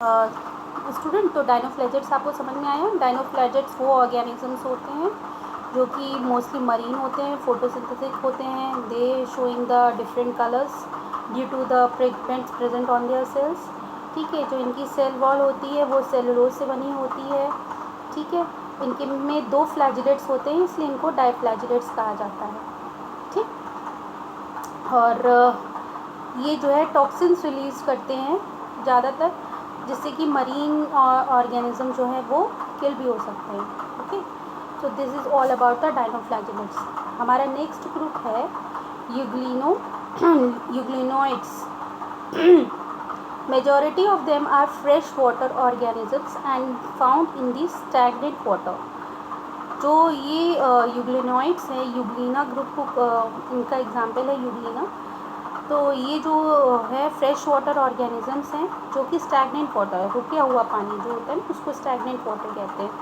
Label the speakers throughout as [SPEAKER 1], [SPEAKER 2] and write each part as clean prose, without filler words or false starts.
[SPEAKER 1] Student, तो डायनोफ्लैजेट्स आपको समझ में आया। डायनोफ्लैजेट्स वो ऑर्गेनिजम्स होते हैं जो कि मोस्टली मरीन होते हैं, फोटोसिंथेटिक होते हैं। They showing the different colours due to the pigments present on their cells. ठीक है, जो इनकी सेल वॉल होती है वो सेलुलोज से बनी होती है। ठीक है, इनके में 2 फ्लैजिलेट्स होते हैं, इसलिए इनको डाइफ्लैजिलेट्स कहा जाता है। ठीक, और ये जो है टॉक्सिन्स रिलीज़ करते हैं ज़्यादातर, जिससे कि मरीन ऑर्गेनिज्म जो है वो किल भी हो सकते हैं। Okay, so this is all about the dinoflagellates. हमारा नेक्स्ट ग्रुप है euglenoids. Majority of them are freshwater organisms and found in the stagnant water. जो ये यूग्लिनोइड्स हैं, यूग्लिना ग्रुप को इनका एग्जाम्पल है यूग्लिना। तो ये जो है फ्रेश वाटर ऑर्गेनिजम्स हैं जो कि स्टैगनेंट वाटर, रुकिया हुआ पानी जो होता है ना, उसको स्टैगनेंट वाटर कहते हैं,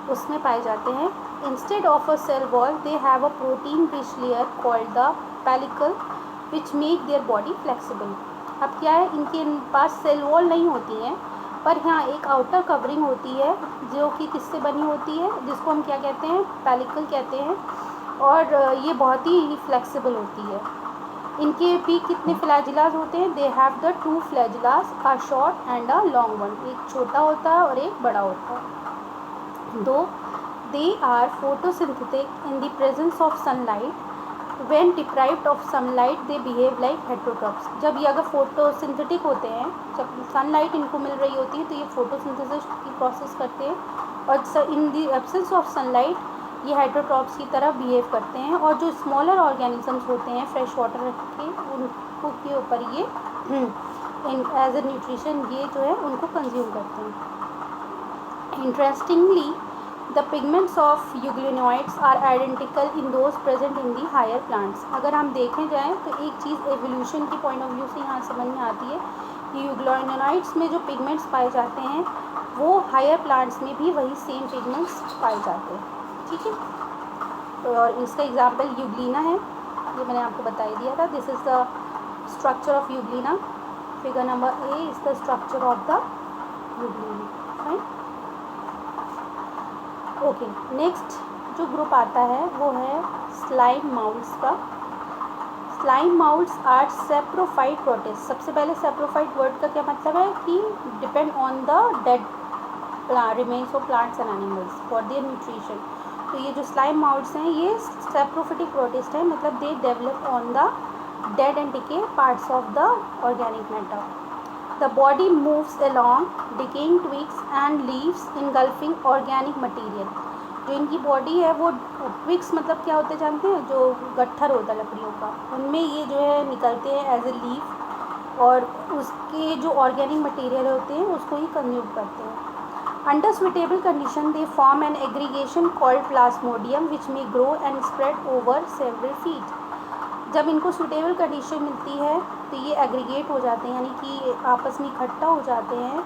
[SPEAKER 1] उसमें पाए जाते हैं। Instead of a cell wall they have a protein rich layer called the pellicle which make their body flexible. अब क्या है, इनके पास सेल वॉल नहीं होती है, पर यहाँ एक आउटर कवरिंग होती है जो कि किससे बनी होती है, जिसको हम क्या कहते हैं, पेलिकल कहते हैं। और ये बहुत ही फ्लेक्सिबल होती है। इनके भी कितने फ्लैजिलास होते हैं, they have the 2 flagellas, a short and a long one. एक छोटा होता है और एक बड़ा होता है। Though they are photosynthetic in the presence of sunlight, when deprived of sunlight they behave like heterotrophs. जब ये अगर फोटोसिंथेटिक होते हैं, जब सनलाइट इनको मिल रही होती है तो ये फोटोसिंथेसिस की प्रोसेस करते हैं, और in the absence of sunlight ये हेटरोट्रॉप्स की तरह बिहेव करते हैं। और जो स्मॉलर ऑर्गेनिजम्स होते हैं फ्रेश वाटर के, उनको के ऊपर ये एज ए न्यूट्रिशन ये जो है उनको कंज्यूम करते हैं। Interestingly the pigments of euglenoids are identical in those present in the higher plants. अगर हम देखें जाएँ तो एक चीज़ एवोल्यूशन की पॉइंट ऑफ व्यू से यहाँ समझ में आती है कि यूग्लिनोइड्स में जो पिगमेंट्स पाए जाते हैं वो हायर प्लांट्स में भी वही सेम पिगमेंट्स पाए जाते हैं। ठीक है, तो और इसका एग्जाम्पल यूग्लिना है, ये मैंने आपको बता ही दिया था। This is the structure of euglena. Figure number A is the structure of the euglena. Fine, okay. Next जो ग्रुप आता है वो है स्लाइम माउल्स का। Slime moulds are saprophyte protist. सबसे पहले सेप्रोफाइट वर्ड का क्या मतलब है कि depend on the dead remains of plants and animals for their nutrition. तो ये जो स्लाइम माउल्स हैं ये सेप्रोफिटिक प्रोटिस्ट है, मतलब they develop on the dead and decay parts of the organic matter. The body moves along decaying twigs and leaves engulfing organic material. जो इनकी body है वो ट्विग्स मतलब क्या होते जानते हैं, जो गट्ठर होता है लकड़ियों का, उनमें ये जो है निकलते हैं एज ए लीफ, और उसके जो ऑर्गेनिक मटेरियल होते हैं उसको ही कंज्यूम करते हैं। Under suitable condition they form an aggregation called plasmodium which may grow and spread over several feet. जब इनको सूटेबल कंडीशन मिलती है तो ये एग्रीगेट हो जाते हैं, यानी कि आपस में इकट्ठा हो जाते हैं।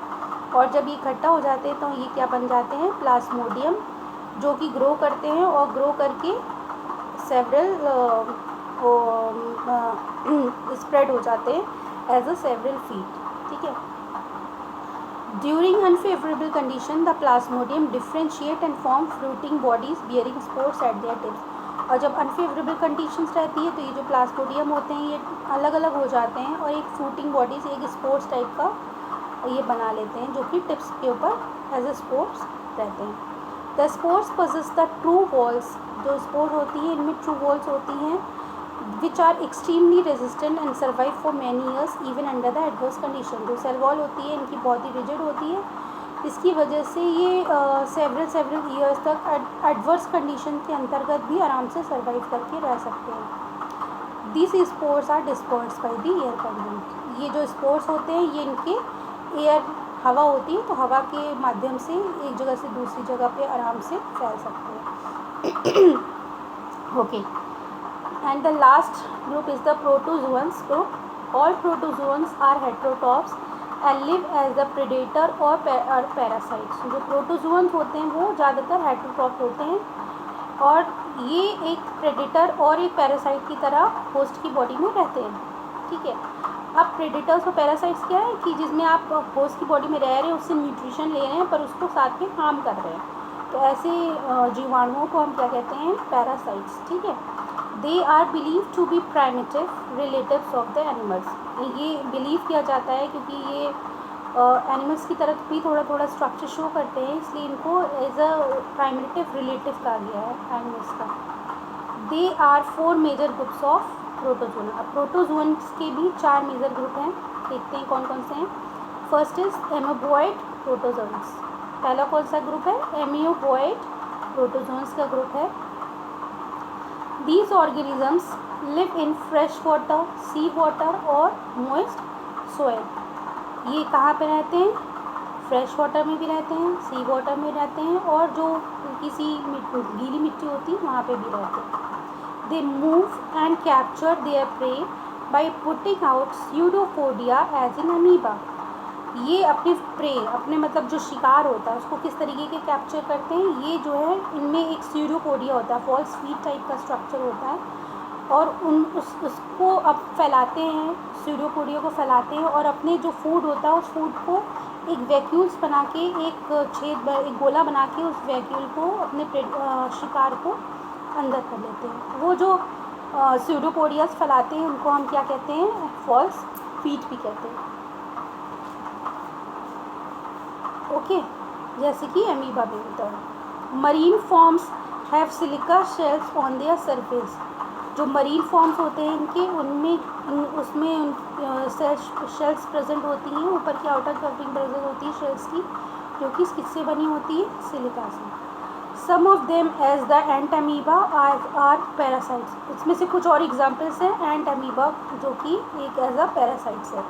[SPEAKER 1] और जब ये इकट्ठा हो जाते हैं तो ये क्या बन जाते हैं, प्लाज्मोडियम, जो कि ग्रो करते हैं और ग्रो करके सेवरल स्प्रेड हो जाते हैं एज अ सेवरल फीट। ठीक है, during unfavourable condition the Plasmodium differentiate and form fruiting bodies bearing spores eight there tips. और जब अनफेवरेबल कंडीशंस रहती है तो ये जो प्लाज्मोडियम होते हैं ये अलग अलग हो जाते हैं और एक फ्रूटिंग बॉडीज, एक स्पोर्स टाइप का ये बना लेते हैं, जो कि टिप्स के ऊपर एज ए स्पोर्स रहते हैं। The spores possess the true walls. जो स्पोर होती है इनमें ट्रू वॉल्स होती हैं which are extremely resistant and survive for many years even under the adverse condition. जो सेल वॉल होती है इनकी बहुत ही रिजिड होती है, इसकी वजह से ये सेवरल ईयर्स तक एडवर्स कंडीशन के अंतर्गत भी आराम से सर्वाइव करके रह सकते हैं। This spores are dispersed by the air current. ये जो स्पोर्स होते हैं ये इनके एयर, हवा होती है तो हवा के माध्यम से एक जगह से दूसरी जगह पे आराम से फैल सकते हैं। Okay, and the last group is the protozoans group. All protozoans are heterotrophs and live as the predator और पैरासाइट्स। जो प्रोटोजोअन्स होते हैं वो ज़्यादातर हेटेरोट्रॉप होते हैं और ये एक प्रेडेटर और एक पैरासाइट की तरह होस्ट की बॉडी में रहते हैं। ठीक है, अब प्रेडेटर्स और पैरासाइट्स क्या है कि जिसमें आप होस्ट की बॉडी में रह रहे हैं, उससे न्यूट्रिशन ले रहे हैं, पर उसको साथ में हार्म कर रहे हैं। तो ऐसे जीवाणुओं को हम क्या कहते हैं? पैरासाइट्स। ठीक है। They are believe to be primitive relatives of the animals. ये बिलीव किया जाता है क्योंकि ये एनिमल्स की तरफ भी थोड़ा थोड़ा स्ट्रक्चर शो करते हैं, इसलिए इनको एज अ प्राइमेटिव रिलेटिव कहा गया है एनिमल्स का। They are 4 major groups of protozoan. अब प्रोटोजोन्स के भी 4 मेजर ग्रुप हैं, देखते हैं कौन कौन से हैं। First is amoeboid protozoans. पहला कौन सा ग्रुप है? एमियोबॉइड प्रोटोजोन्स का ग्रुप है। These organisms live in fresh water, sea water और मॉइस्ट सोयल। ये कहाँ पे रहते हैं? फ्रेश वाटर में भी रहते हैं, सी वाटर में रहते हैं, और जो किसी गीली मिट्टी होती है वहाँ पे भी रहते हैं। They move and capture their prey by putting out pseudopodia as in amoeba. ये अपने प्रे, अपने मतलब जो शिकार होता है उसको किस तरीके के कैप्चर करते हैं? ये जो है इनमें एक स्यूडोपोडिया होता है, फॉल्स फीट टाइप का स्ट्रक्चर होता है, और उसको अब फैलाते हैं, स्यूडोपोडिया को फैलाते हैं, और अपने जो फूड होता है उस फूड को एक वैक्यूल्स बना के, एक गोला बना के उस वैक्यूल को अपने शिकार को अंदर कर लेते हैं। वो जो स्यूडोपोडियास फैलाते हैं उनको हम क्या कहते हैं? फॉल्स फीट भी कहते हैं। ओके, जैसे कि अमीबा भी होता है। Marine forms have silica shells on their surface. जो मरीन फॉर्म्स होते हैं इनके, उसमें शेल्स प्रेजेंट होती हैं, ऊपर की आउटर कवरिंग प्रेजेंट होती है शेल्स की, जो कि किससे बनी होती है? सिलिका से। Some of them as the entamoeba are parasites. इसमें से कुछ और एग्जाम्पल्स हैं एंट अमीबा, जो कि एक एज अ पैरासाइट्स है।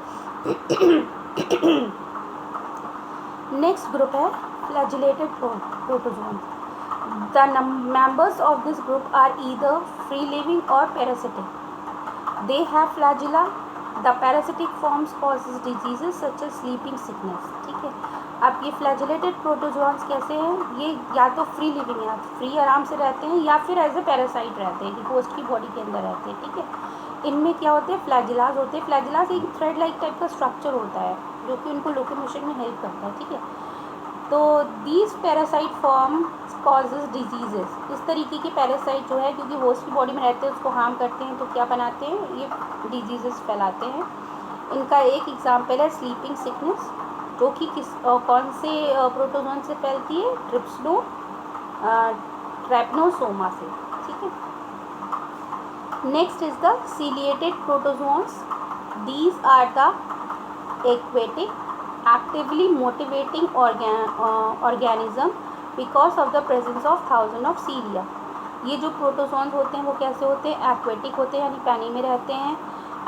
[SPEAKER 1] नेक्स्ट ग्रुप है flagellated protozoan. The members of this group are either free living or parasitic. They have flagella. The parasitic forms causes diseases such as sleeping sickness. ठीक है। अब ये flagellated protozoans कैसे हैं? ये या तो फ्री लिविंग है, फ्री आराम से रहते हैं, या फिर एज ए पैरासाइट रहते हैं कि होस्ट की बॉडी के अंदर रहते हैं। ठीक है। इनमें क्या होते हैं? फ्लैजिलाज होते हैं। फ्लैजिलाज एक थ्रेड लाइक टाइप का स्ट्रक्चर होता है जो कि उनको लोकोमोशन में हेल्प करता है। ठीक है। तो these parasite form causes diseases. इस तरीके के पैरासाइट जो है, क्योंकि होस्ट की बॉडी में रहते हैं, उसको हार्म करते हैं, तो क्या बनाते हैं? ये डिजीजेस फैलाते हैं। इनका एक एग्जाम्पल है स्लीपिंग सिकनेस, जो कि कौन से प्रोटोजोन से फैलती है? ट्रैपनोसोमा से। ठीक है। Next is the ciliated protozoans. These are the aquatic actively motivating organism because of the presence of thousands of cilia. ये जो प्रोटोजोन्स होते हैं वो कैसे होते हैं? एक्वेटिक होते हैं, यानी पानी में रहते हैं,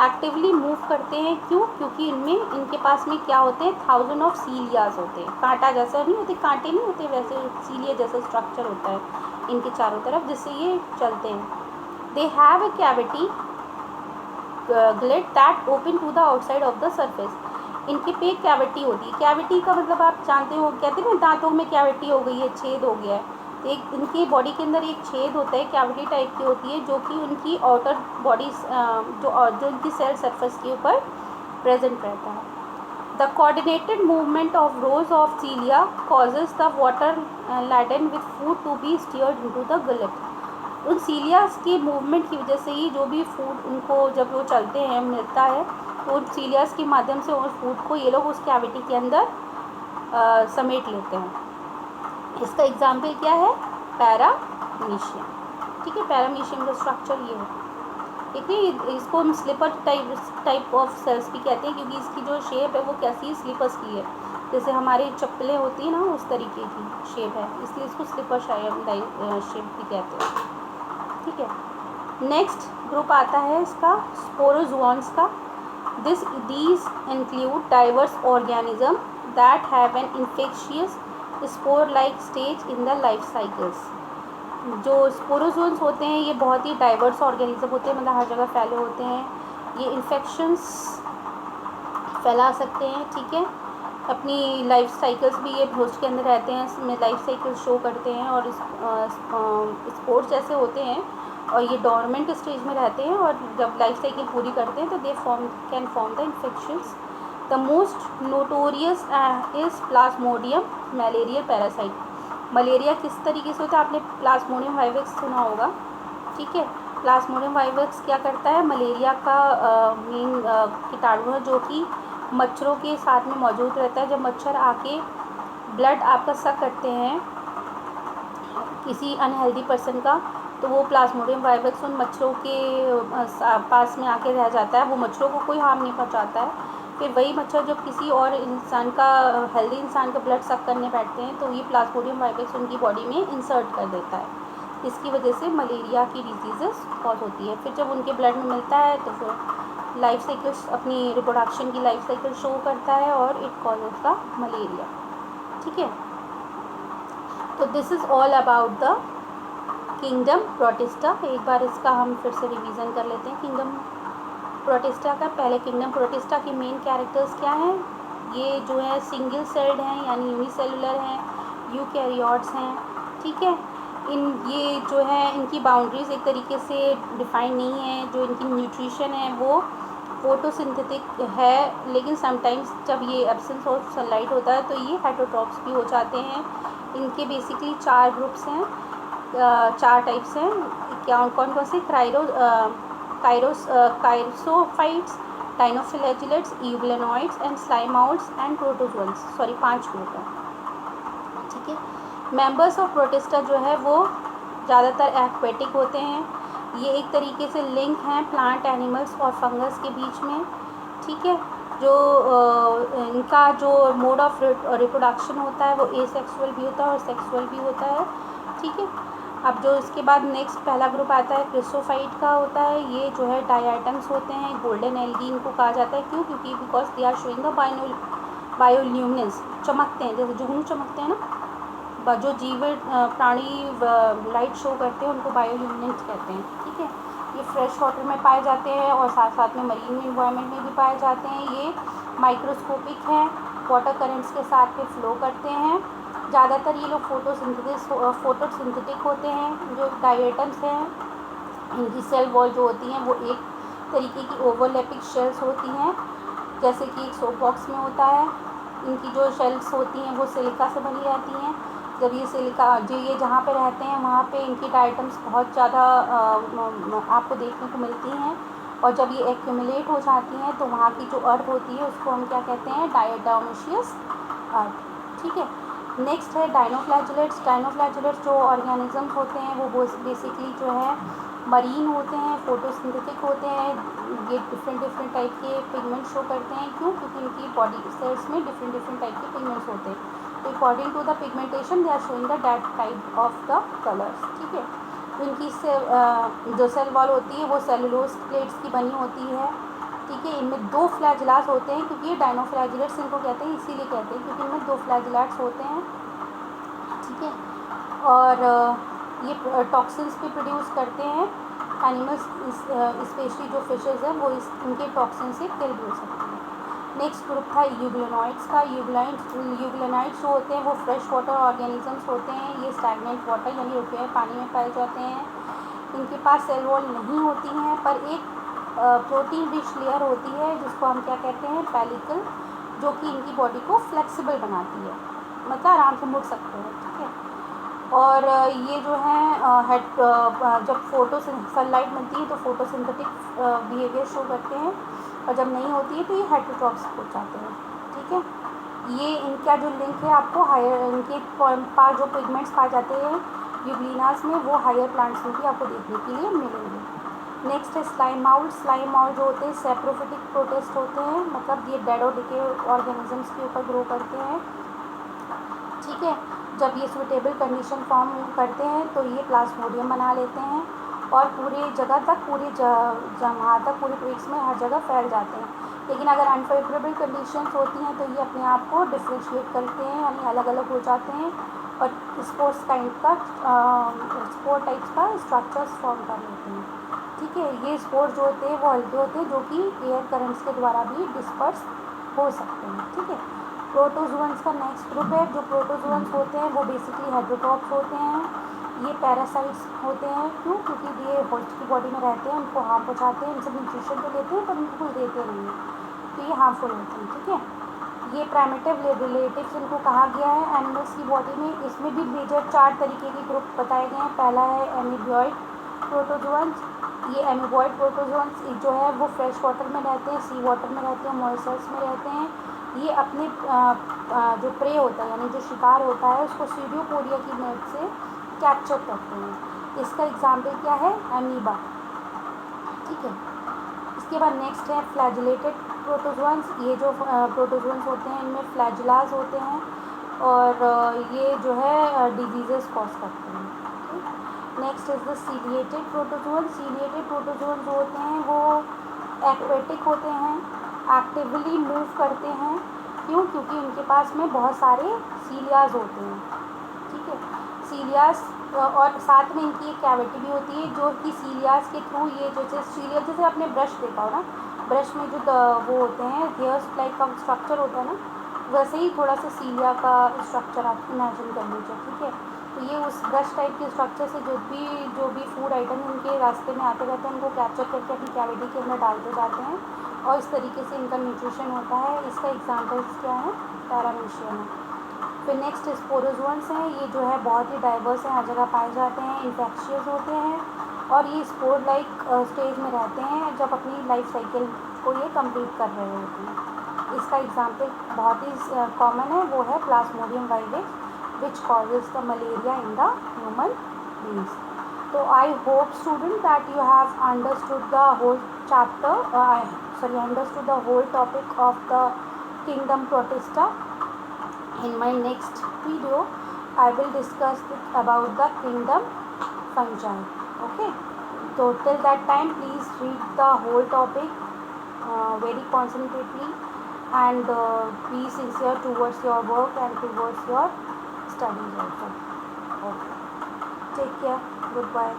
[SPEAKER 1] एक्टिवली मूव करते हैं। क्यों? क्योंकि इनके पास में क्या होते हैं? 1000 ऑफ सीलियाज होते हैं। कांटा जैसा नहीं होते, कांटे नहीं होते, वैसे सीलिया जैसा स्ट्रक्चर होता है इनके चारों तरफ, जिससे ये चलते हैं। They have a cavity gullet that open to the outside of the surface. इनके पे कैविटी होती है। कैविटी का मतलब आप जानते हो, कहते हैं ना दांतों में कैविटी हो गई है, छेद हो गया है। तो एक इनकी बॉडी के अंदर एक छेद होता है, कैविटी टाइप की होती है, जो कि उनकी आउटर बॉडी जो उनकी सेल सरफेस के ऊपर प्रेजेंट रहता है। The coordinated movement of rows of cilia causes the water laden with food to be steered into the gullet. उन सीलियास के मूवमेंट की वजह से ही जो भी फूड उनको जब वो चलते हैं मिलता है, तो सीलियास के माध्यम से उस फूड को ये लोग उस कैविटी के अंदर समेट लेते हैं। इसका एग्जाम्पल क्या है? पैरामीशियम। ठीक है। पैरामीशियम का स्ट्रक्चर ये है। ठीक है। इसको हम स्लीपर टाइप ऑफ सेल्स भी कहते हैं, क्योंकि इसकी जो शेप है वो कैसी है? स्लीपर्स की है। जैसे हमारी चप्पलें होती हैं ना, उस तरीके की शेप है, इसलिए इसको स्लीपर शेप भी कहते हैं। ठीक है। नेक्स्ट ग्रुप आता है इसका स्पोरोजोन्स का। These include diverse organisms that have an infectious spore-like stage in the life cycles. जो स्पोरोजोन्स होते हैं ये बहुत ही डाइवर्स ऑर्गेनिज्म होते हैं, मतलब हर जगह फैले होते हैं। ये इन्फेक्शंस फैला सकते हैं। ठीक है। अपनी लाइफ साइकिल्स भी ये होस्ट के अंदर रहते हैं, इसमें लाइफ साइकिल शो करते हैं, और स्पोर्स जैसे होते हैं और ये डोरमेंट स्टेज में रहते हैं और जब लाइफ साइकिल पूरी करते हैं तो they can form the infections. The most notorious is Plasmodium malaria parasite. Malaria किस तरीके से होता है, आपने प्लाज्मोडियम वाइवेक्स सुना होगा, ठीक है। प्लाज्मोडियम वाइवेक्स क्या करता है, मलेरिया का मेन कीटाणु है जो कि मच्छरों के साथ में मौजूद रहता है। जब मच्छर आके ब्लड आपका सक करते हैं किसी अनहेल्दी पर्सन का, तो वो प्लाज्मोडियम वाइवेक्स उन मच्छरों के पास में आके रह जाता है, वो मच्छरों को कोई हार्म नहीं पहुंचाता है। फिर वही मच्छर जब किसी और इंसान का, हेल्दी इंसान का ब्लड सक करने बैठते हैं तो ये प्लाज्मोडियम वाइवेक्स उनकी बॉडी में इंसर्ट कर देता है। इसकी वजह से मलेरिया की डिजीज़ेस कॉज होती है। फिर जब उनके ब्लड में मिलता है तो फिर लाइफ साइकिल अपनी रिप्रोडक्शन की लाइफ साइकिल शो करता है और इट कॉजेज द मलेरिया, ठीक है। तो this is all about the kingdom protista. एक बार इसका हम फिर से रिवीजन कर लेते हैं किंगडम प्रोटिस्टा का। पहले किंगडम प्रोटिस्टा के मेन कैरेक्टर्स क्या हैं, ये जो है सिंगल सेल्ड हैं यानी यूनिसेलुलर हैं, यूकैरियोट्स हैं, ठीक है। ये जो है इनकी बाउंड्रीज एक तरीके से डिफाइन नहीं है। जो इनकी न्यूट्रिशन है वो फोटोसिंथेटिक है, लेकिन समटाइम्स जब ये एब्सेंस ऑफ सनलाइट होता है तो ये हेटरोट्रॉप्स भी हो जाते हैं। इनके बेसिकली 4 ग्रुप्स हैं, 4 टाइप्स हैं। क्या कौन कौन से, chrysophytes, dinoflagellates, euglenoids and slime moulds and protozoans, sorry 5 group हैं, ठीक है। मेंबर्स ऑफ प्रोटिस्टा जो है वो ज़्यादातर एक्वेटिक होते हैं। ये एक तरीके से लिंक हैं प्लांट, एनिमल्स और फंगस के बीच में, ठीक है। जो इनका जो मोड ऑफ रिप्रोडक्शन होता है वो एसेक्सुअल भी होता है और सेक्सुअल भी होता है, ठीक है। अब जो इसके बाद नेक्स्ट पहला ग्रुप आता है क्रिसोफाइट का होता है। ये जो है डायटम्स होते हैं, गोल्डन एल्गी इनको कहा जाता है। क्यों, क्योंकि because they are showing the bioluminescence, चमकते हैं जैसे जुगनू चमकते हैं ना, जो जीवित प्राणी लाइट शो करते हैं उनको बायोल्यूमिनेंस कहते हैं, ठीक है। ये फ्रेश वाटर में पाए जाते हैं और साथ साथ में मरीन इन्वायरमेंट में भी पाए जाते हैं। ये माइक्रोस्कोपिक हैं, वाटर करेंट्स के साथ में फ्लो करते हैं। ज़्यादातर ये लोग फोटोसिंथेटिक होते हैं। जो डायटम्स हैं इनकी सेल वॉल जो होती हैं वो एक तरीके की ओवरलैपिंग शेल्स होती हैं, जैसे कि एक सोप बॉक्स में होता है। इनकी जो शेल्स होती हैं वो सिलिका से बनी रहती हैं। जब ये सिलिका जो ये जहाँ पे रहते हैं वहाँ पे इनकी डायटम्स बहुत ज़्यादा आपको देखने को मिलती हैं, और जब ये एक्यूमुलेट हो जाती हैं तो वहाँ की जो अर्थ होती है उसको हम क्या कहते हैं, डायटोमिशियस अर्थ, ठीक है। नेक्स्ट है डाइनोफ्लैजिलेट्स। डाइनोफ्लैजिलेट्स जो ऑर्गेनिजम्स होते हैं वो बेसिकली जो है मरीन होते हैं, फोटोसिंथेटिक होते हैं। ये डिफरेंट टाइप के पिगमेंट शो करते हैं। क्यों, क्योंकि इनकी बॉडी सेल्स में डिफरेंट टाइप के पिगमेंट्स होते हैं। तो according to the pigmentation they are showing the that type of the colours, ठीक है। तो इनकी जो सेल वॉल होती है वो सेलुलोज प्लेट्स की बनी होती है, ठीक है। इनमें 2 फ्लैजिलास होते हैं, क्योंकि ये डाइनोफ्लैजिलेट्स इनको कहते हैं, इसीलिए कहते हैं क्योंकि इनमें 2 फ्लैजिलाट्स होते हैं, ठीक है। और ये टॉक्सिन्स भी प्रोड्यूस करते हैं। एनिमल्स स्पेशली जो फिशेज़ हैं वो इनके टॉक्सिन से किल भी हो सकते हैं। नेक्स्ट ग्रुप था यूग्लेनॉइड्स का। यूग्लेनॉइड्स जो होते हैं वो फ्रेश वाटर ऑर्गेनिजम्स होते हैं। ये स्टैग्नेंट वाटर यानी रुके हुए पानी में पाए जाते हैं। इनके पास सेल वॉल नहीं होती हैं, पर एक प्रोटीन रिच लेयर होती है जिसको हम क्या कहते हैं, पेलिकल, जो कि इनकी बॉडी को फ्लेक्सिबल बनाती है, मतलब आराम से मुड़ सकते हैं, ठीक है। और ये जो है जब सनलाइट मिलती है तो फोटोसिंथेटिक बिहेवियर शो करते हैं, और जब नहीं होती है तो ये हेटरोट्रॉप्स हो जाते हैं, ठीक है। ये इनका जो लिंक है आपको हायर, इनके पास जो पिगमेंट्स पाए जाते हैं यूग्लिनास में वो हायर प्लांट्स में भी आपको देखने के लिए मिलेंगे। नेक्स्ट है स्लाइमाउड। स्लाइमाउड जो होते हैं सैप्रोफिटिक प्रोटिस्ट होते हैं, मतलब ये डेड और डिके ऑर्गेनिजम्स के ऊपर ग्रो करते हैं, ठीक है। जब ये सुटेबल कंडीशन फॉर्म करते हैं तो ये प्लाज्मोडियम बना लेते हैं और पूरे जगह तक, जहाँ तक पूरे ट्विग्स में हर जगह फैल जाते हैं। लेकिन अगर अनफेवरेबल कंडीशंस होती हैं तो ये अपने आप को डिफ्रेंशिएट करते हैं, यानी अलग अलग हो जाते हैं और स्पोर टाइप्स का स्ट्रक्चर्स फॉर्म कर लेते हैं, ठीक है। ये स्पोर जो होते हैं वो हल्के होते हैं, जो कि एयर करंट्स के द्वारा भी डिस्पर्स हो सकते हैं, ठीक है। प्रोटोजोअन्स का नेक्स्ट ग्रुप है। जो प्रोटोजोअन्स होते हैं वो बेसिकली हेटरोट्रॉप्स होते हैं। ये पैरासाइट्स होते हैं, क्यों? क्योंकि ये होस्ट की बॉडी में रहते हैं, उनको हार्म पहुँचाते हैं, इनसे न्यूट्रिशन तो लेते हैं पर उनको कुछ देते नहीं हैं, तो ये हार्मफुल होते हैं, ठीक है। ये प्राइमेटिव रिलेटिव्स इनको कहा गया है एनिमल्स की बॉडी में। इसमें भी मेजर 4 तरीके के ग्रुप बताए गए हैं। पहला है एमीबॉइड प्रोटोजोअन्स। ये एमीबॉइड प्रोटोजोअन्स जो है वो फ्रेश वाटर में रहते हैं, सी वाटर में रहते हैं, मॉइस्चर्स में रहते हैं। ये अपने जो प्रे होता है यानी जो शिकार होता है उसको सीडियोपोडिया की मदद से कैप्चर करते हैं। इसका एग्जाम्पल क्या है? अमीबा, ठीक है। इसके बाद नेक्स्ट है फ्लैजिलेटेड प्रोटोजोअन्स। ये जो प्रोटोजोअन्स होते हैं इनमें फ्लैजिलाज होते हैं और ये जो है डिजीज़ेस कॉज करते हैं, ठीक। Next is the ciliated protozoans. Ciliated protozoans जो होते हैं वो एक्वेटिक होते हैं, एक्टिवली मूव करते हैं, क्यों? क्योंकि उनके पास में बहुत सारे सीलियाज होते हैं, ठीक है। सीलियास और साथ में इनकी एक कैविटी भी होती है जो कि सीलियास के थ्रू ये जैसे सीलिया, जैसे आपने ब्रश देखा हो ना, ब्रश में जो वो होते हैं हेयर्स टाइप का स्ट्रक्चर होता है ना, वैसे ही थोड़ा सा सीलिया का स्ट्रक्चर आप इमेजिन कर लीजिए, ठीक है। तो ये उस ब्रश टाइप के स्ट्रक्चर से जो भी फूड आइटम उनके रास्ते में आते रहते हैं उनको कैप्चर करके अपनी कैविटी के अंदर डालते जाते हैं और इस तरीके से इनका न्यूट्रिशन होता है। इसका एग्जाम्पल्स क्या है? पैरामीशियम है। फिर नेक्स्ट स्पोरोजोअन्स हैं। ये जो है बहुत ही डाइवर्स हैं, हर जगह पाए जाते हैं, इन्फेक्शियस होते हैं और ये स्पोर लाइक स्टेज में रहते हैं जब अपनी लाइफ साइकिल को ये कंप्लीट कर रहे होते हैं। इसका एग्जाम्पल बहुत ही कॉमन है, वो है plasmodium vivax which causes the malaria in the human beings. तो I hope student that you have understood the whole chapter, understood the whole topic of the kingdom protista. In my next video I will discuss about the kingdom fungi. Okay, so till that time please read the whole topic very concentrately and be sincere towards your work and towards your studies also. Okay, take care, goodbye.